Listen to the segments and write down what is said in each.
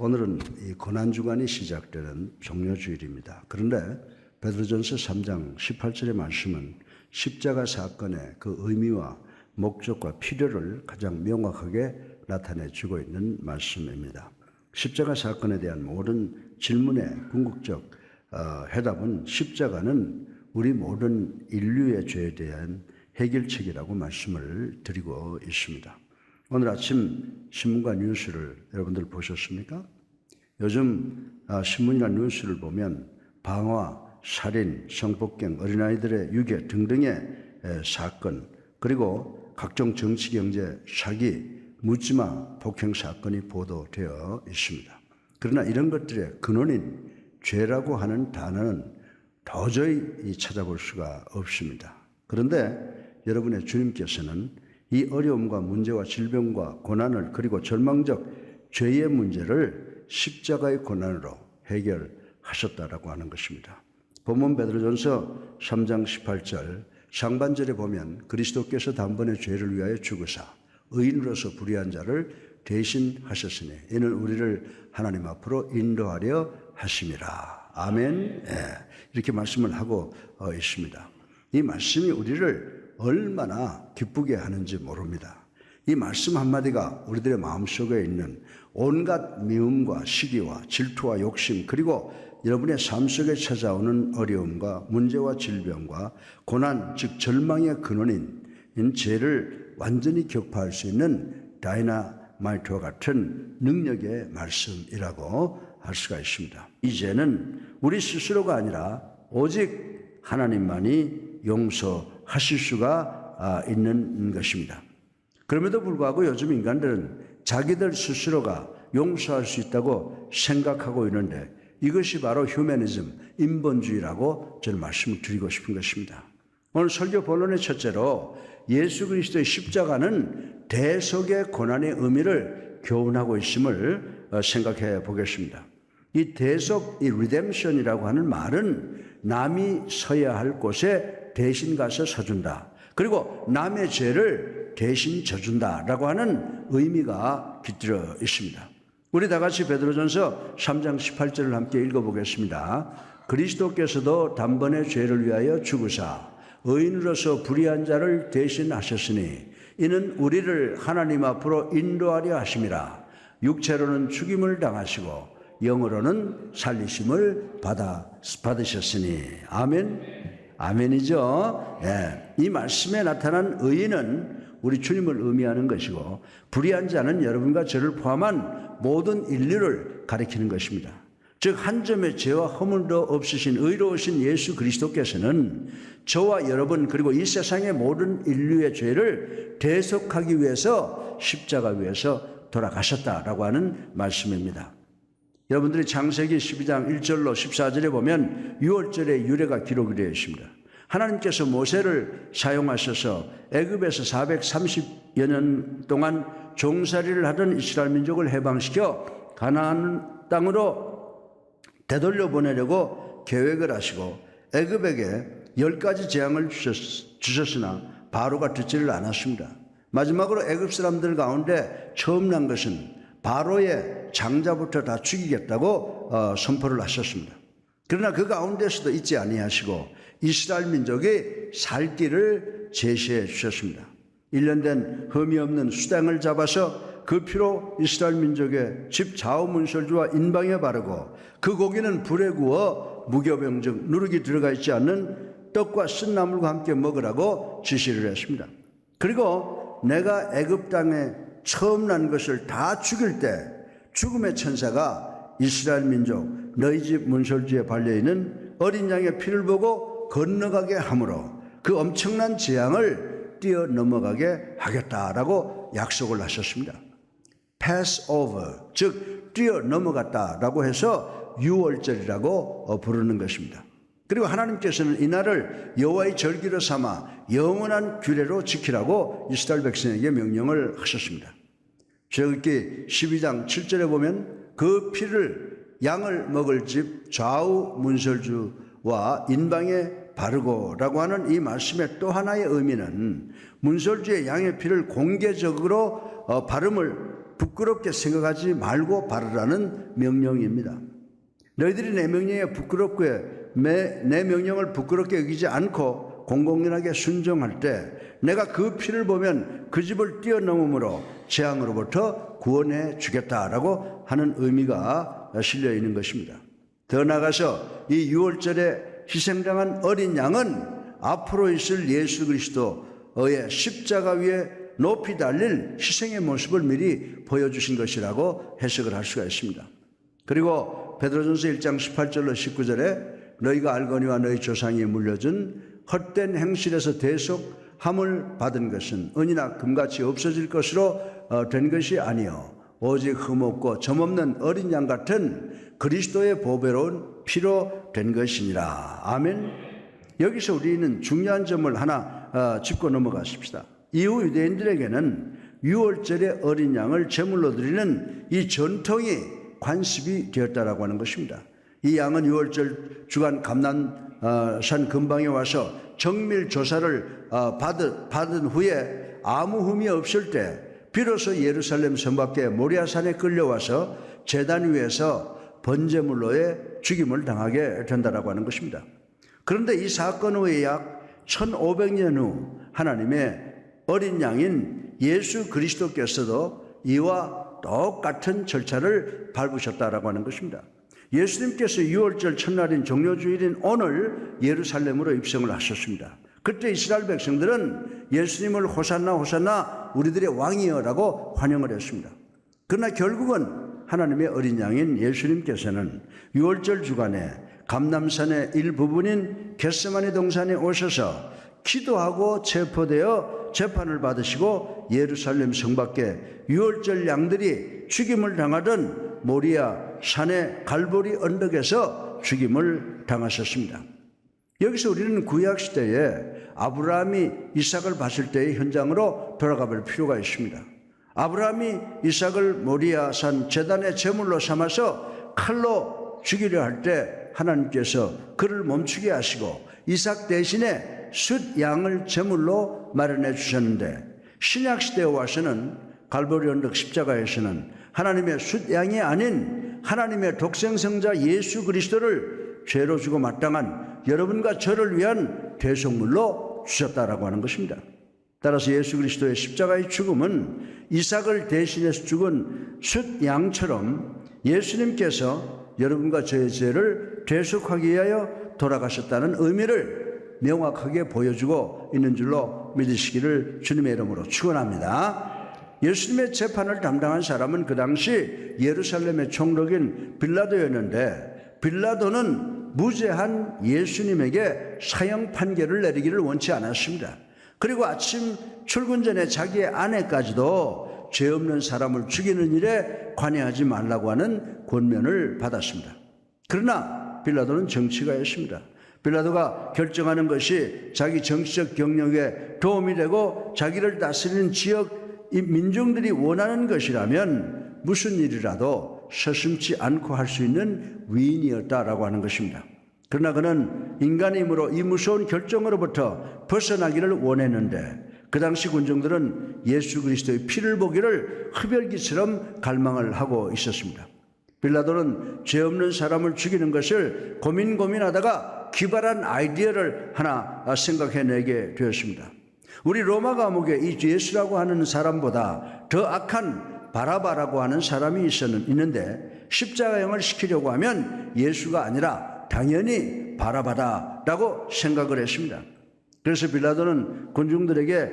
오늘은 이 고난주간이 시작되는 종료주일입니다. 그런데 베드로전서 3장 18절의 말씀은 십자가 사건의 그 의미와 목적과 필요를 가장 명확하게 나타내주고 있는 말씀입니다. 십자가 사건에 대한 모든 질문의 궁극적 해답은 십자가는 우리 모든 인류의 죄에 대한 해결책이라고 말씀을 드리고 있습니다. 오늘 아침 신문과 뉴스를 여러분들 보셨습니까? 요즘 신문이나 뉴스를 보면 방화, 살인, 성폭행, 어린아이들의 유괴 등등의 사건, 그리고 각종 정치, 경제, 사기, 묻지마 폭행 사건이 보도되어 있습니다. 그러나 이런 것들의 근원인 죄라고 하는 단어는 도저히 찾아볼 수가 없습니다. 그런데 여러분의 주님께서는 이 어려움과 문제와 질병과 고난을, 그리고 절망적 죄의 문제를 십자가의 고난으로 해결하셨다라고 하는 것입니다. 본문 베드로전서 3장 18절 상반절에 보면 그리스도께서 단번에 죄를 위하여 죽으사 의인으로서 불의한 자를 대신하셨으니 이는 우리를 하나님 앞으로 인도하려 하심이라. 아멘. 이렇게 말씀을 하고 있습니다. 이 말씀이 우리를 얼마나 기쁘게 하는지 모릅니다. 이 말씀 한마디가 우리들의 마음속에 있는 온갖 미움과 시기와 질투와 욕심, 그리고 여러분의 삶 속에 찾아오는 어려움과 문제와 질병과 고난, 즉 절망의 근원인 죄를 완전히 격파할 수 있는 다이나마이트와 같은 능력의 말씀이라고 할 수가 있습니다. 이 죄는 우리 스스로가 아니라 오직 하나님만이 용서하실 수가 있는 것입니다. 그럼에도 불구하고 요즘 인간들은 자기들 스스로가 용서할 수 있다고 생각하고 있는데 이것이 바로 휴머니즘, 인본주의라고 저는 말씀을 드리고 싶은 것입니다. 오늘 설교 본론의 첫째로 예수 그리스도의 십자가는 대속의 고난의 의미를 교훈하고 있음을 생각해 보겠습니다. 이 대속, 이 리뎀션이라고 하는 말은 남이 서야 할 곳에 대신 가서 서준다. 그리고 남의 죄를 대신 져준다라고 하는 의미가 깃들어 있습니다. 우리 다 같이 베드로전서 3장 18절을 함께 읽어보겠습니다. 그리스도께서도 단번에 죄를 위하여 죽으사 의인으로서 불의한 자를 대신하셨으니 이는 우리를 하나님 앞으로 인도하려 하심이라. 육체로는 죽임을 당하시고 영으로는 살리심을 받으셨으니. 아멘. 아멘이죠. 이 말씀에 나타난 의인은 우리 주님을 의미하는 것이고 불의한 자는 여러분과 저를 포함한 모든 인류를 가리키는 것입니다. 즉 한 점의 죄와 허물도 없으신 의로우신 예수 그리스도께서는 저와 여러분, 그리고 이 세상의 모든 인류의 죄를 대속하기 위해서 십자가 위에서 돌아가셨다라고 하는 말씀입니다. 여러분들이 창세기 12장 1절로 14절에 보면 6월절의 유래가 기록이 되어 있습니다. 하나님께서 모세를 사용하셔서 애굽에서 430여 년 동안 종살이를 하던 이스라엘 민족을 해방시켜 가나안 땅으로 되돌려 보내려고 계획을 하시고 애굽에게 10가지 재앙을 주셨으나 바로가 듣지를 않았습니다. 마지막으로 애굽 사람들 가운데 처음 난 것은 바로의 장자부터 다 죽이겠다고 선포를 하셨습니다. 그러나 그 가운데서도 잊지 아니하시고 이스라엘 민족이 살 길을 제시해 주셨습니다. 1년 된 흠이 없는 수당을 잡아서 그 피로 이스라엘 민족의 집 좌우문설주와 인방에 바르고 그 고기는 불에 구워 무교병적 누룩이 들어가 있지 않는 떡과 쓴 나물과 함께 먹으라고 지시를 했습니다. 그리고 내가 애굽 땅에 처음 난 것을 다 죽일 때 죽음의 천사가 이스라엘 민족 너희 집 문설주에 발려있는 어린 양의 피를 보고 건너가게 하므로 그 엄청난 재앙을 뛰어넘어가게 하겠다라고 약속을 하셨습니다. pass over, 즉 뛰어넘어갔다라고 해서 유월절이라고 부르는 것입니다. 그리고 하나님께서는 이날을 여호와의 절기로 삼아 영원한 규례로 지키라고 이스라엘 백성에게 명령을 하셨습니다. 출애굽기 12장 7절에 보면 그 피를 양을 먹을 집 좌우 문설주와 인방에 바르고라고 하는 이 말씀의 또 하나의 의미는 문설주의 양의 피를 공개적으로 바름을 부끄럽게 생각하지 말고 바르라는 명령입니다. 너희들이 내 명령에 내 명령을 부끄럽게 여기지 않고 공공연하게 순종할 때 내가 그 피를 보면 그 집을 뛰어넘음으로 재앙으로부터 구원해 주겠다라고 하는 의미가 실려 있는 것입니다. 더 나아가서 이 유월절에 희생당한 어린 양은 앞으로 있을 예수 그리스도의 십자가 위에 높이 달릴 희생의 모습을 미리 보여주신 것이라고 해석을 할 수가 있습니다. 그리고 베드로전서 1장 18절로 19절에 너희가 알거니와 너희 조상이 물려준 헛된 행실에서 대속함을 받은 것은 은이나 금같이 없어질 것으로 된 것이 아니요 오직 흠없고 점없는 어린 양 같은 그리스도의 보배로운 피로 된 것이니라. 아멘. 여기서 우리는 중요한 점을 하나 짚고 넘어가십시다. 이후 유대인들에게는 유월절에 어린 양을 제물로 드리는 이 전통이 관습이 되었다라고 하는 것입니다. 이 양은 유월절 주간 감람산 근방에 와서 정밀 조사를 받은 후에 아무 흠이 없을 때 비로소 예루살렘 성 밖에 모리아산에 끌려와서 제단 위에서 번제물로의 죽임을 당하게 된다라고 하는 것입니다. 그런데 이 사건 후에 약 1500년 후 하나님의 어린 양인 예수 그리스도께서도 이와 똑같은 절차를 밟으셨다라고 하는 것입니다. 예수님께서 유월절 첫날인 종료주일인 오늘 예루살렘으로 입성을 하셨습니다. 그때 이스라엘 백성들은 예수님을 호산나 호산나 우리들의 왕이여라고 환영을 했습니다. 그러나 결국은 하나님의 어린 양인 예수님께서는 유월절 주간에 감람산의 일부분인 겟세마네 동산에 오셔서 기도하고 체포되어 재판을 받으시고 예루살렘 성 밖에 유월절 양들이 죽임을 당하던 모리아 산의 갈보리 언덕에서 죽임을 당하셨습니다. 여기서 우리는 구약시대에 아브라함이 이삭을 봤을 때의 현장으로 돌아가 볼 필요가 있습니다. 아브라함이 이삭을 모리아 산 제단의 제물로 삼아서 칼로 죽이려 할 때 하나님께서 그를 멈추게 하시고 이삭 대신에 숫 양을 제물로 마련해 주셨는데 신약시대에 와서는 갈보리 언덕 십자가에서는 하나님의 숫 양이 아닌 하나님의 독생성자 예수 그리스도를 죄로 주고 마땅한 여러분과 저를 위한 대속물로 주셨다라고 하는 것입니다. 따라서 예수 그리스도의 십자가의 죽음은 이삭을 대신해서 죽은 숫 양처럼 예수님께서 여러분과 저의 죄를 대속하기 위하여 돌아가셨다는 의미를 명확하게 보여주고 있는 줄로 믿으시기를 주님의 이름으로 축원합니다. 예수님의 재판을 담당한 사람은 그 당시 예루살렘의 총독인 빌라도였는데 빌라도는 무죄한 예수님에게 사형 판결을 내리기를 원치 않았습니다. 그리고 아침 출근 전에 자기의 아내까지도 죄 없는 사람을 죽이는 일에 관여하지 말라고 하는 권면을 받았습니다. 그러나 빌라도는 정치가였습니다. 빌라도가 결정하는 것이 자기 정치적 경력에 도움이 되고 자기를 다스리는 지역 이 민중들이 원하는 것이라면 무슨 일이라도 서슴지 않고 할 수 있는 위인이었다라고 하는 것입니다. 그러나 그는 인간의 힘으로 이 무서운 결정으로부터 벗어나기를 원했는데 그 당시 군중들은 예수 그리스도의 피를 보기를 흡혈귀처럼 갈망을 하고 있었습니다. 빌라도는 죄 없는 사람을 죽이는 것을 고민하다가 기발한 아이디어를 하나 생각해내게 되었습니다. 우리 로마 감옥에 이 예수라고 하는 사람보다 더 악한 바라바라고 하는 사람이 있는데 십자가형을 시키려고 하면 예수가 아니라 당연히 바라바다라고 생각을 했습니다. 그래서 빌라도는 군중들에게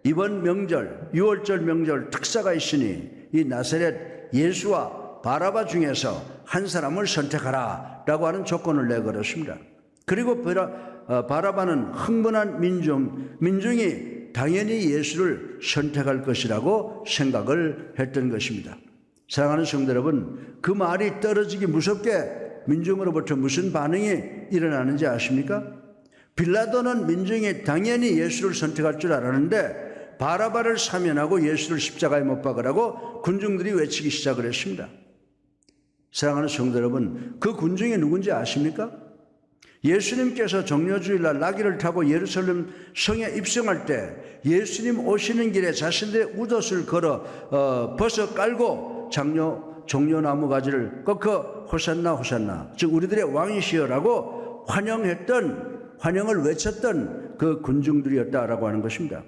이번 명절, 유월절 명절 특사가 있으니 이 나사렛 예수와 바라바 중에서 한 사람을 선택하라 라고 하는 조건을 내걸었습니다. 그리고 바라바는 흥분한 민중이 당연히 예수를 선택할 것이라고 생각을 했던 것입니다. 사랑하는 성도 여러분, 그 말이 떨어지기 무섭게 민중으로부터 무슨 반응이 일어나는지 아십니까? 빌라도는 민중이 당연히 예수를 선택할 줄 알았는데 바라바를 사면하고 예수를 십자가에 못 박으라고 군중들이 외치기 시작을 했습니다. 사랑하는 성도 여러분, 그 군중이 누군지 아십니까? 예수님께서 정료주일날 나귀를 타고 예루살렘 성에 입성할 때 예수님 오시는 길에 자신들의 웃옷을 벗어 깔고 종려나무 가지를 꺾어 호산나 호산나, 즉 우리들의 왕이시여라고 환영을 외쳤던 그 군중들이었다라고 하는 것입니다.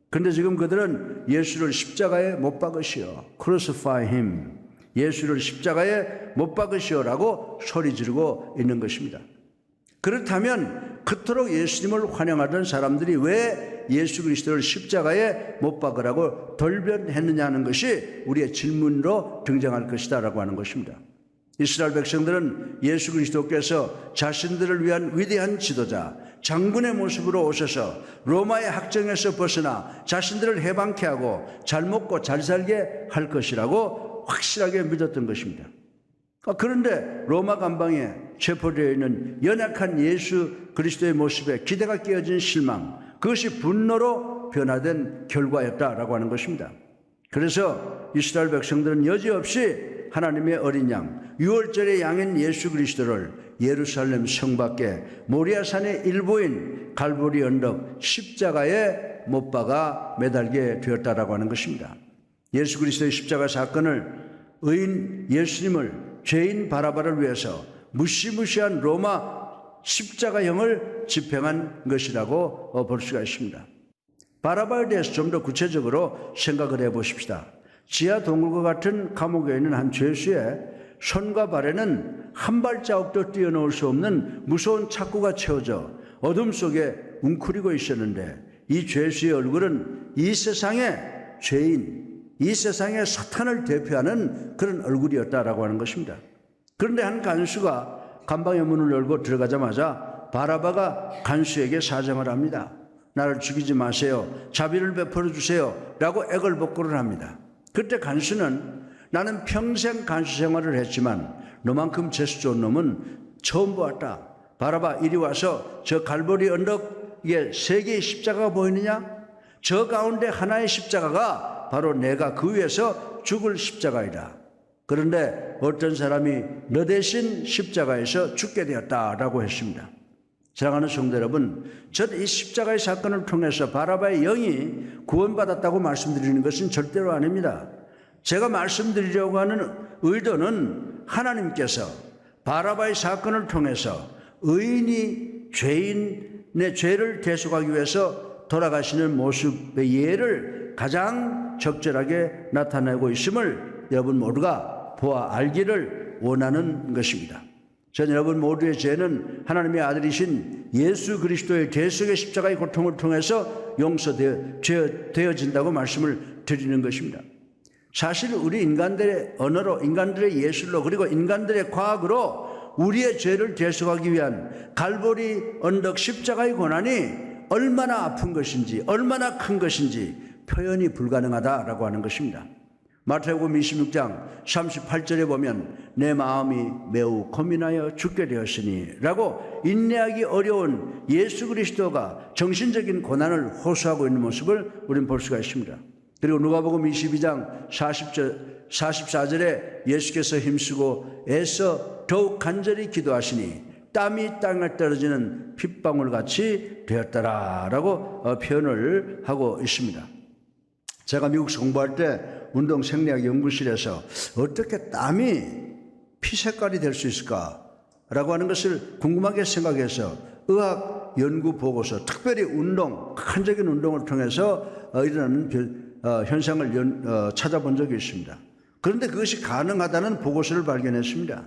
그런데 지금 그들은 예수를 십자가에 못 박으시오, Crucify him, 예수를 십자가에 못 박으시오라고 소리 지르고 있는 것입니다. 그렇다면 그토록 예수님을 환영하던 사람들이 왜 예수 그리스도를 십자가에 못 박으라고 돌변했느냐는 것이 우리의 질문으로 등장할 것이다 라고 하는 것입니다. 이스라엘 백성들은 예수 그리스도께서 자신들을 위한 위대한 지도자, 장군의 모습으로 오셔서 로마의 학정에서 벗어나 자신들을 해방케 하고 잘 먹고 잘 살게 할 것이라고 확실하게 믿었던 것입니다. 그런데 로마 감방에 체포되어 있는 연약한 예수 그리스도의 모습에 기대가 깨어진 실망, 그것이 분노로 변화된 결과였다라고 하는 것입니다. 그래서 이스라엘 백성들은 여지없이 하나님의 어린 양, 유월절의 양인 예수 그리스도를 예루살렘 성 밖에 모리아산의 일부인 갈보리 언덕 십자가에 못 박아 매달게 되었다라고 하는 것입니다. 예수 그리스도의 십자가 사건을 의인 예수님을 죄인 바라바를 위해서 무시무시한 로마 십자가형을 집행한 것이라고 볼 수가 있습니다. 바라바에 대해서 좀 더 구체적으로 생각을 해보십시다. 지하 동굴과 같은 감옥에 있는 한 죄수의 손과 발에는 한 발자국도 띄어놓을 수 없는 무서운 착구가 채워져 어둠 속에 웅크리고 있었는데, 이 죄수의 얼굴은 이 세상의 죄인, 이 세상의 사탄을 대표하는 그런 얼굴이었다라고 하는 것입니다. 그런데 한 간수가 감방의 문을 열고 들어가자마자 바라바가 간수에게 사정을 합니다. 나를 죽이지 마세요, 자비를 베풀어 주세요 라고 애걸복걸을 합니다. 그때 간수는 나는 평생 간수 생활을 했지만 너만큼 재수 좋은 놈은 처음 보았다. 바라바, 이리 와서 저 갈보리 언덕에 3개의 십자가가 보이느냐? 저 가운데 하나의 십자가가 바로 내가 그 위에서 죽을 십자가이다. 그런데 어떤 사람이 너 대신 십자가에서 죽게 되었다라고 했습니다. 사랑하는 성도 여러분, 저는 이 십자가의 사건을 통해서 바라바의 영이 구원받았다고 말씀드리는 것은 절대로 아닙니다. 제가 말씀드리려고 하는 의도는 하나님께서 바라바의 사건을 통해서 의인이 죄인의 죄를 대속하기 위해서 돌아가시는 모습의 예를 가장 적절하게 나타내고 있음을 여러분 모두가 보아 알기를 원하는 것입니다. 전 여러분 모두의 죄는 하나님의 아들이신 예수 그리스도의 대속의 십자가의 고통을 통해서 용서되어진다고 말씀을 드리는 것입니다. 사실 우리 인간들의 언어로, 인간들의 예술로, 그리고 인간들의 과학으로 우리의 죄를 대속하기 위한 갈보리 언덕 십자가의 고난이 얼마나 아픈 것인지, 얼마나 큰 것인지 표현이 불가능하다라고 하는 것입니다. 마태복음 26장 38절에 보면 내 마음이 매우 고민하여 죽게 되었으니 라고 인내하기 어려운 예수 그리스도가 정신적인 고난을 호소하고 있는 모습을 우리는 볼 수가 있습니다. 그리고 누가복음 22장 44절에 예수께서 힘쓰고 애써 더욱 간절히 기도하시니 땀이 땅에 떨어지는 핏방울같이 되었더라 라고 표현을 하고 있습니다. 제가 미국에서 공부할 때 운동 생리학 연구실에서 어떻게 땀이 피 색깔이 될 수 있을까 라고 하는 것을 궁금하게 생각해서 의학 연구 보고서, 특별히 극한적인 운동을 통해서 일어나는 현상을 찾아본 적이 있습니다. 그런데 그것이 가능하다는 보고서를 발견했습니다.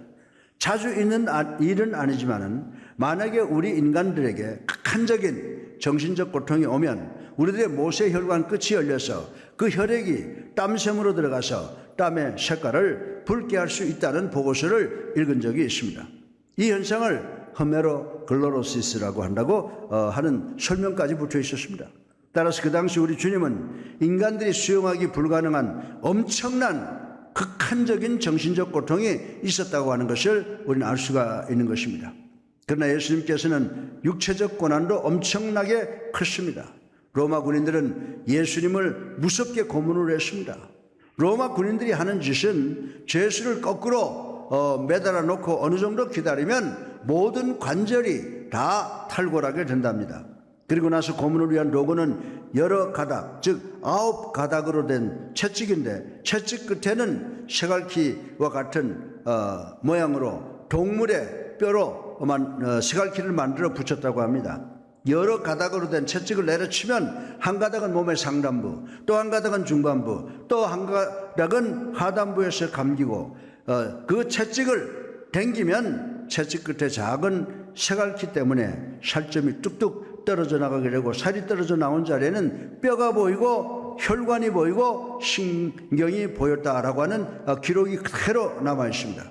자주 있는 일은 아니지만은 만약에 우리 인간들에게 극한적인 정신적 고통이 오면 우리들의 모세혈관 끝이 열려서 그 혈액이 땀샘으로 들어가서 땀의 색깔을 붉게 할 수 있다는 보고서를 읽은 적이 있습니다. 이 현상을 헤메로글로로시스라고 한다고 하는 설명까지 붙어 있었습니다. 따라서 그 당시 우리 주님은 인간들이 수용하기 불가능한 엄청난 극한적인 정신적 고통이 있었다고 하는 것을 우리는 알 수가 있는 것입니다. 그러나 예수님께서는 육체적 고난도 엄청나게 컸습니다. 로마 군인들은 예수님을 무섭게 고문을 했습니다. 로마 군인들이 하는 짓은 죄수를 거꾸로 매달아 놓고 어느 정도 기다리면 모든 관절이 다 탈골하게 된답니다. 그리고 나서 고문을 위한 도구는 여러 가닥, 즉 9가닥으로 된 채찍인데 채찍 끝에는 세갈키와 같은 모양으로 동물의 뼈로만 세갈키를 만들어 붙였다고 합니다. 여러 가닥으로 된 채찍을 내려치면 한 가닥은 몸의 상단부, 또 한 가닥은 중반부, 또 한 가닥은 하단부에서 감기고 그 채찍을 당기면 채찍 끝에 작은 세갈키 때문에 살점이 뚝뚝 떨어져 나가게 되고 살이 떨어져 나온 자리에는 뼈가 보이고 혈관이 보이고 신경이 보였다라고 하는 기록이 그대로 남아 있습니다.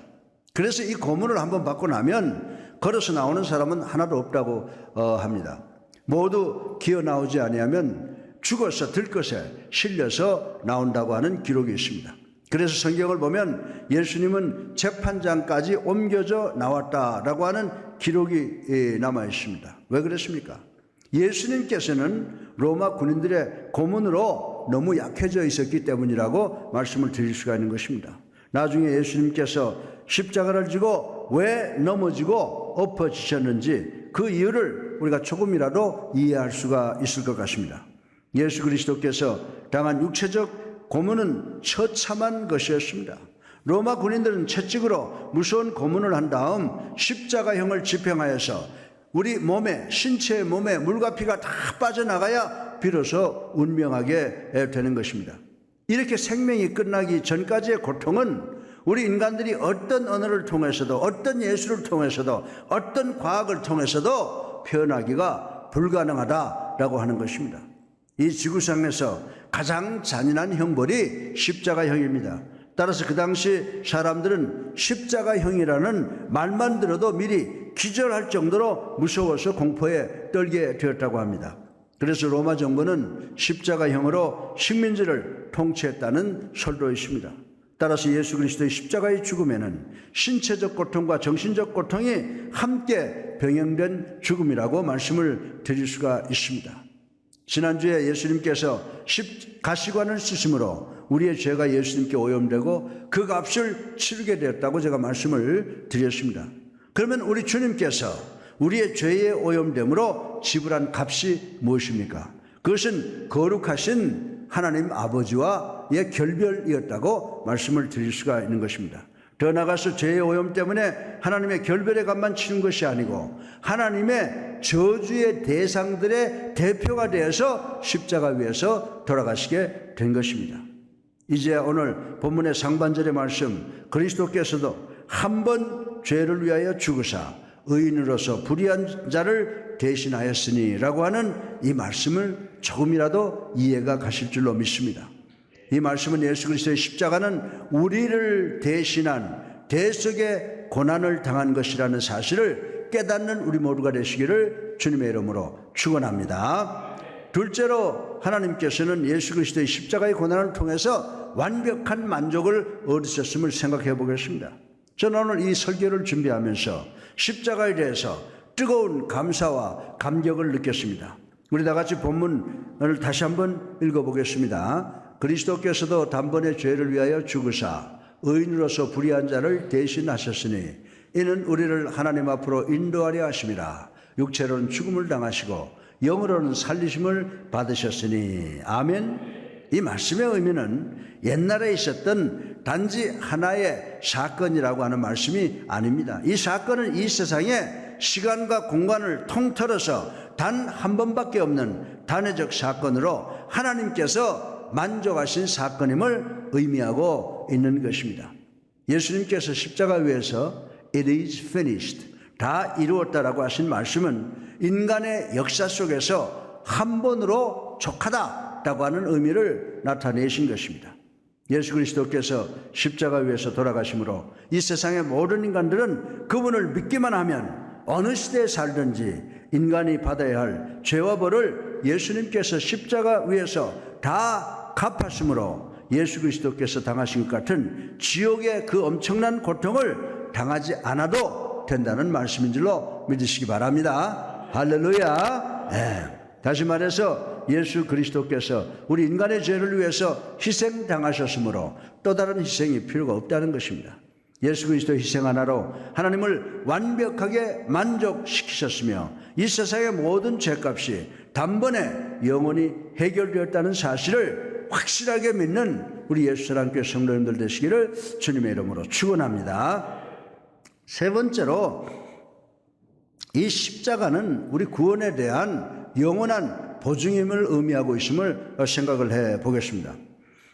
그래서 이 고문을 한번 받고 나면 걸어서 나오는 사람은 하나도 없다고 합니다. 모두 기어 나오지 아니하면 죽어서 들것에 실려서 나온다고 하는 기록이 있습니다. 그래서 성경을 보면 예수님은 재판장까지 옮겨져 나왔다라고 하는 기록이 남아 있습니다. 왜 그렇습니까? 예수님께서는 로마 군인들의 고문으로 너무 약해져 있었기 때문이라고 말씀을 드릴 수가 있는 것입니다. 나중에 예수님께서 십자가를 지고 왜 넘어지고 엎어지셨는지 그 이유를 우리가 조금이라도 이해할 수가 있을 것 같습니다. 예수 그리스도께서 당한 육체적 고문은 처참한 것이었습니다. 로마 군인들은 채찍으로 무서운 고문을 한 다음 십자가형을 집행하여서 우리 몸에, 신체의 몸에 물과 피가 다 빠져나가야 비로소 운명하게 되는 것입니다. 이렇게 생명이 끝나기 전까지의 고통은 우리 인간들이 어떤 언어를 통해서도 어떤 예술을 통해서도 어떤 과학을 통해서도 표현하기가 불가능하다라고 하는 것입니다. 이 지구상에서 가장 잔인한 형벌이 십자가형입니다. 따라서 그 당시 사람들은 십자가형이라는 말만 들어도 미리 기절할 정도로 무서워서 공포에 떨게 되었다고 합니다. 그래서 로마 정부는 십자가형으로 식민지를 통치했다는 설도 있습니다. 따라서 예수 그리스도의 십자가의 죽음에는 신체적 고통과 정신적 고통이 함께 병행된 죽음이라고 말씀을 드릴 수가 있습니다. 지난주에 예수님께서 가시관을 쓰심으로 우리의 죄가 예수님께 오염되고 그 값을 치르게 되었다고 제가 말씀을 드렸습니다. 그러면 우리 주님께서 우리의 죄의 오염됨으로 지불한 값이 무엇입니까? 그것은 거룩하신 하나님 아버지와의 결별이었다고 말씀을 드릴 수가 있는 것입니다. 더 나아가서 죄의 오염 때문에 하나님의 결별의 값만 치는 것이 아니고 하나님의 저주의 대상들의 대표가 되어서 십자가 위에서 돌아가시게 된 것입니다. 이제 오늘 본문의 상반절의 말씀, 그리스도께서도 한 번 죄를 위하여 죽으사 의인으로서 불의한 자를 대신하였으니 라고 하는 이 말씀을 조금이라도 이해가 가실 줄로 믿습니다. 이 말씀은 예수 그리스도의 십자가는 우리를 대신한 대속의 고난을 당한 것이라는 사실을 깨닫는 우리 모두가 되시기를 주님의 이름으로 축원합니다. 둘째로 하나님께서는 예수 그리스도의 십자가의 고난을 통해서 완벽한 만족을 얻으셨음을 생각해 보겠습니다. 저는 오늘 이 설교를 준비하면서 십자가에 대해서 뜨거운 감사와 감격을 느꼈습니다. 우리 다 같이 본문을 다시 한번 읽어보겠습니다. 그리스도께서도 단번에 죄를 위하여 죽으사 의인으로서 불의한 자를 대신하셨으니 이는 우리를 하나님 앞으로 인도하려 하심이라. 육체로는 죽음을 당하시고 영으로는 살리심을 받으셨으니 아멘. 이 말씀의 의미는 옛날에 있었던 단지 하나의 사건이라고 하는 말씀이 아닙니다. 이 사건은 이 세상에 시간과 공간을 통틀어서 단 한 번밖에 없는 단회적 사건으로 하나님께서 만족하신 사건임을 의미하고 있는 것입니다. 예수님께서 십자가 위에서 It is finished, 다 이루었다라고 하신 말씀은 인간의 역사 속에서 한 번으로 족하다라고 하는 의미를 나타내신 것입니다. 예수 그리스도께서 십자가 위에서 돌아가심으로 이 세상의 모든 인간들은 그분을 믿기만 하면 어느 시대에 살든지 인간이 받아야 할 죄와 벌을 예수님께서 십자가 위에서 다 갚았으므로 예수 그리스도께서 당하신 것 같은 지옥의 그 엄청난 고통을 당하지 않아도 된다는 말씀인 줄로 믿으시기 바랍니다. 할렐루야. 네. 다시 말해서 예수 그리스도께서 우리 인간의 죄를 위해서 희생당하셨으므로 또 다른 희생이 필요가 없다는 것입니다. 예수 그리스도의 희생 하나로 하나님을 완벽하게 만족시키셨으며 이 세상의 모든 죄값이 단번에 영원히 해결되었다는 사실을 확실하게 믿는 우리 예수사랑교회 성도님들 되시기를 주님의 이름으로 축원합니다. 세 번째로 이 십자가는 우리 구원에 대한 영원한 보증임을 의미하고 있음을 생각을 해 보겠습니다.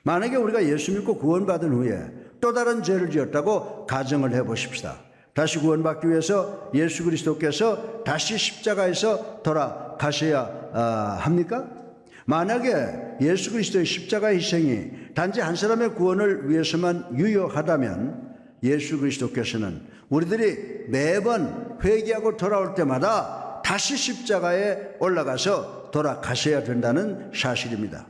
만약에 우리가 예수 믿고 구원받은 후에 또 다른 죄를 지었다고 가정을 해 보십시다. 다시 구원받기 위해서 예수 그리스도께서 다시 십자가에서 돌아가셔야 합니까? 만약에 예수 그리스도의 십자가의 희생이 단지 한 사람의 구원을 위해서만 유효하다면 예수 그리스도께서는 우리들이 매번 회개하고 돌아올 때마다 다시 십자가에 올라가서 돌아가셔야 된다는 사실입니다.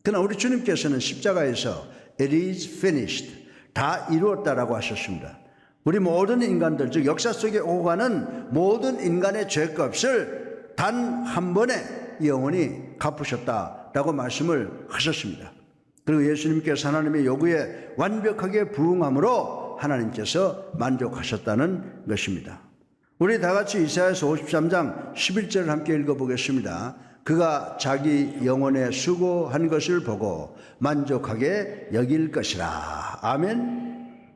그러나 우리 주님께서는 십자가에서 It is finished, 다 이루었다라고 하셨습니다. 우리 모든 인간들, 즉 역사 속에 오고 가는 모든 인간의 죄값을 단 한 번에 영원히 갚으셨다라고 말씀을 하셨습니다. 그리고 예수님께서 하나님의 요구에 완벽하게 부응함으로 하나님께서 만족하셨다는 것입니다. 우리 다 같이 이사야서 53장 11절을 함께 읽어보겠습니다. 그가 자기 영혼에 수고한 것을 보고 만족하게 여길 것이라. 아멘.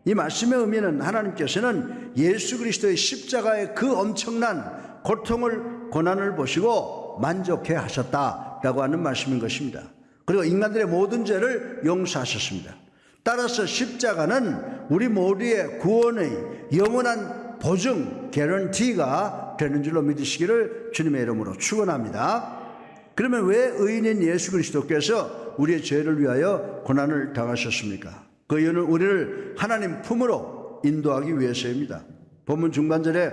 이 말씀의 의미는 하나님께서는 예수 그리스도의 십자가의 그 엄청난 고통을, 고난을 보시고 만족해 하셨다라고 하는 말씀인 것입니다. 그리고 인간들의 모든 죄를 용서하셨습니다. 따라서 십자가는 우리 모두의 구원의 영원한 보증, 개런티가 되는 줄로 믿으시기를 주님의 이름으로 축원합니다. 그러면 왜 의인인 예수 그리스도께서 우리의 죄를 위하여 고난을 당하셨습니까? 그 이유는 우리를 하나님 품으로 인도하기 위해서입니다. 본문 중반절에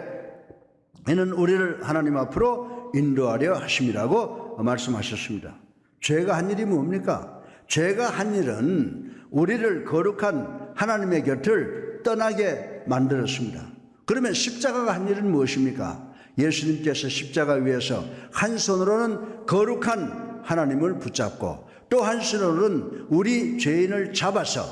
이는 우리를 하나님 앞으로 인도하려 하심이라고 말씀하셨습니다. 죄가 한 일이 뭡니까? 죄가 한 일은 우리를 거룩한 하나님의 곁을 떠나게 만들었습니다. 그러면 십자가가 한 일은 무엇입니까? 예수님께서 십자가 위에서 한 손으로는 거룩한 하나님을 붙잡고 또 한 손으로는 우리 죄인을 잡아서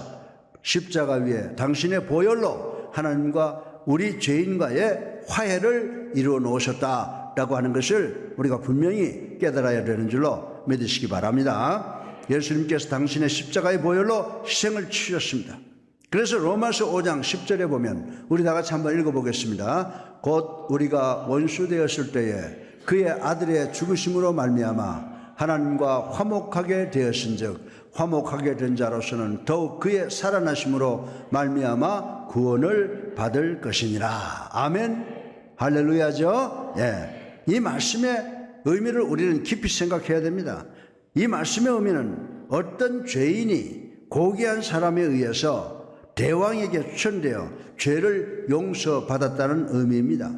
십자가 위에 당신의 보혈로 하나님과 우리 죄인과의 화해를 이루어 놓으셨다라고 하는 것을 우리가 분명히 깨달아야 되는 줄로 믿으시기 바랍니다. 예수님께서 당신의 십자가의 보혈로 희생을 치르셨습니다. 그래서 로마서 5장 10절에 보면 우리 다 같이 한번 읽어보겠습니다. 곧 우리가 원수 되었을 때에 그의 아들의 죽으심으로 말미암아 하나님과 화목하게 되었은즉 화목하게 된 자로서는 더욱 그의 살아나심으로 말미암아 구원을 받을 것이니라. 아멘. 할렐루야죠. 예. 이 말씀의 의미를 우리는 깊이 생각해야 됩니다. 이 말씀의 의미는 어떤 죄인이 고귀한 사람에 의해서 대왕에게 추천되어 죄를 용서받았다는 의미입니다.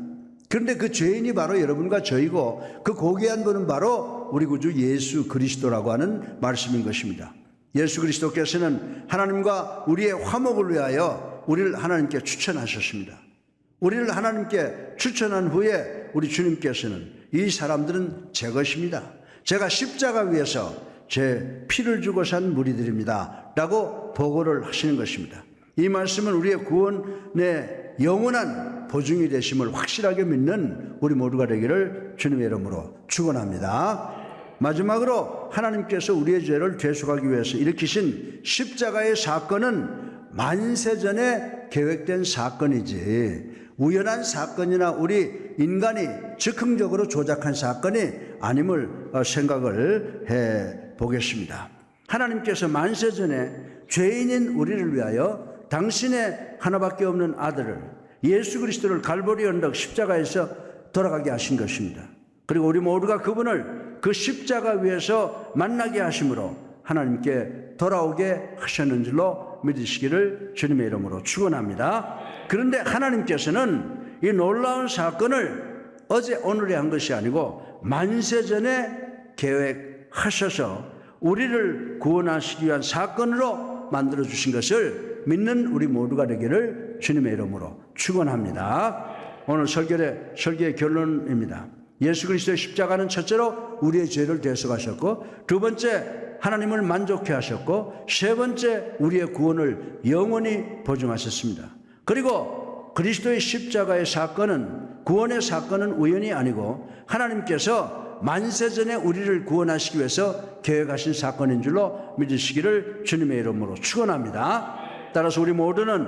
그런데 그 죄인이 바로 여러분과 저희고 그 고귀한 분은 바로 우리 구주 예수 그리스도라고 하는 말씀인 것입니다. 예수 그리스도께서는 하나님과 우리의 화목을 위하여 우리를 하나님께 추천하셨습니다. 우리를 하나님께 추천한 후에 우리 주님께서는 이 사람들은 제 것입니다. 제가 십자가 위에서 제 피를 주고 산 무리들입니다 라고 보고를 하시는 것입니다. 이 말씀은 우리의 구원의 영원한 보증이 되심을 확실하게 믿는 우리 모두가 되기를 주님의 이름으로 축원합니다. 마지막으로 하나님께서 우리의 죄를 대속하기 위해서 일으키신 십자가의 사건은 만세전에 계획된 사건이지 우연한 사건이나 우리 인간이 즉흥적으로 조작한 사건이 아님을 생각을 해 보겠습니다. 하나님께서 만세전에 죄인인 우리를 위하여 당신의 하나밖에 없는 아들을 예수 그리스도를 갈보리 언덕 십자가에서 돌아가게 하신 것입니다. 그리고 우리 모두가 그분을 그 십자가 위에서 만나게 하심으로 하나님께 돌아오게 하셨는 줄로 믿으시기를 주님의 이름으로 축원합니다. 그런데 하나님께서는 이 놀라운 사건을 어제 오늘에 한 것이 아니고 만세전에 계획하셔서 우리를 구원하시기 위한 사건으로 만들어 주신 것을 믿는 우리 모두가 되기를 주님의 이름으로 축원합니다. 오늘 설교의 결론입니다. 예수 그리스도의 십자가는 첫째로 우리의 죄를 대속하셨고, 두 번째 하나님을 만족해 하셨고, 세 번째 우리의 구원을 영원히 보증하셨습니다. 그리고 그리스도의 십자가의 사건은, 구원의 사건은 우연이 아니고 하나님께서 만세전에 우리를 구원하시기 위해서 계획하신 사건인 줄로 믿으시기를 주님의 이름으로 축원합니다. 따라서 우리 모두는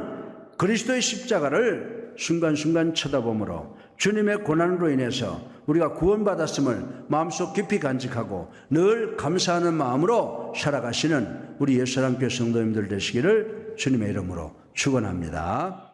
그리스도의 십자가를 순간순간 쳐다보므로 주님의 고난으로 인해서 우리가 구원받았음을 마음속 깊이 간직하고 늘 감사하는 마음으로 살아가시는 우리 예수사랑교회 성도님들 되시기를 주님의 이름으로 축원합니다.